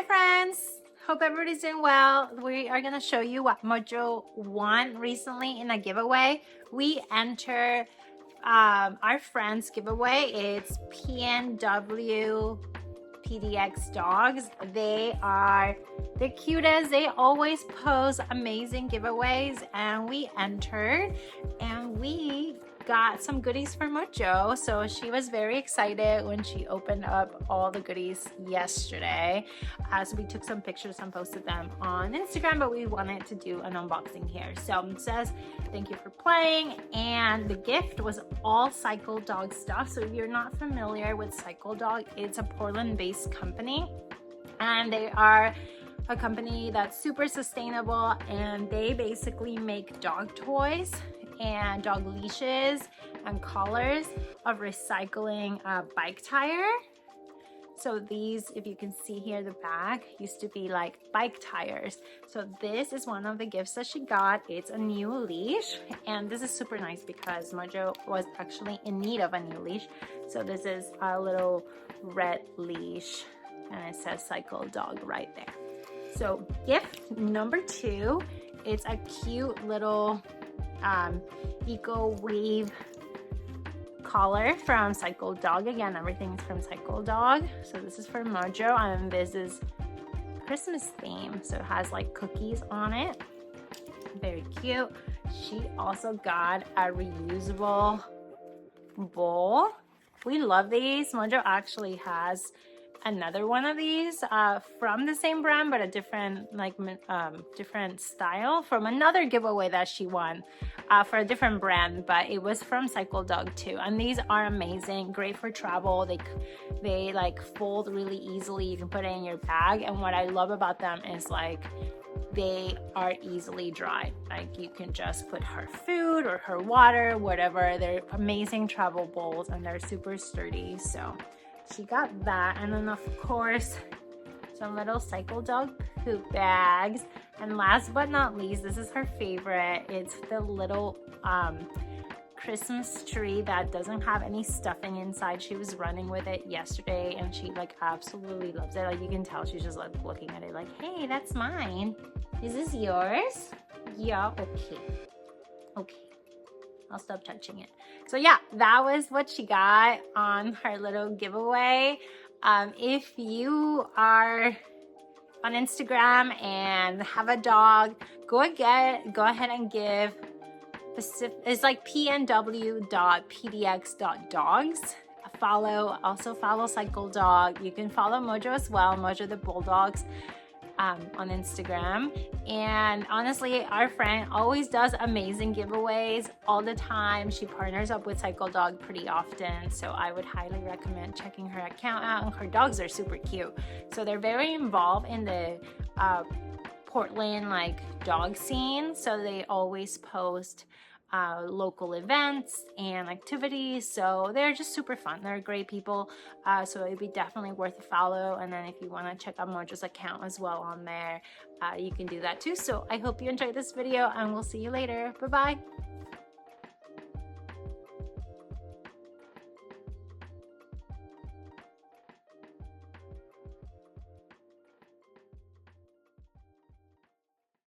Hi friends, hope everybody's doing well. We are going to show you what Mojo won recently in a giveaway. We entered our friend's giveaway. It's PNW PDX dogs. They are the cutest. They always post amazing giveaways, and we entered and we got some goodies for Mojo. So she was very excited when she opened up all the goodies yesterday. So we took some pictures and posted them on Instagram, but we wanted to do an unboxing here. So it says thank you for playing, and the gift was all Cycle Dog stuff. So if you're not familiar with Cycle Dog, it's a Portland based company, and they are a company that's super sustainable, and they basically make dog toys and dog leashes and collars of recycling bike tire. So these, if you can see here, the back used to be like bike tires. So this is one of the gifts that she got. It's a new leash, and this is super nice because Mojo was actually in need of a new leash. So this is a little red leash, and it says Cycle Dog right there. So gift number 2, it's a cute little eco wave collar from Cycle Dog. Again, everything is from Cycle Dog. So this is for Mojo, and this is Christmas theme. So it has like cookies on it. Very cute. She also got a reusable bowl. We love these. Mojo actually has another one of these from the same brand, but a different different style from another giveaway that she won for a different brand, but it was from Cycle Dog too. And these are amazing, great for travel. They like fold really easily. You can put it in your bag, and what I love about them is like they are easily dry. Like you can just put her food or her water, whatever. They're amazing travel bowls, and they're super sturdy. So she got that, and then of course some little Cycle Dog poop bags. And last but not least, this is her favorite. It's the little Christmas tree that doesn't have any stuffing inside. She was running with it yesterday, and she like absolutely loves it. Like you can tell she's just like looking at it like, hey, that's mine. Is this yours? Yeah, okay. I'll stop touching it. So yeah, that was what she got on her little giveaway. If you are on Instagram and have a dog, go ahead and give it's like pnw.pdx.dogs. Also follow Cycle Dog. You can follow Mojo as well, Mojo the Bulldogs, on Instagram. And honestly, our friend always does amazing giveaways all the time. She partners up with Cycle Dog pretty often, so I would highly recommend checking her account out. And her dogs are super cute, so they're very involved in the Portland like dog scene, so they always post local events and activities, so they're just super fun. They're great people, so it'd be definitely worth a follow. And then if you want to check out Mojo's account as well on there, you can do that too. So I hope you enjoyed this video, and we'll see you later. Bye bye.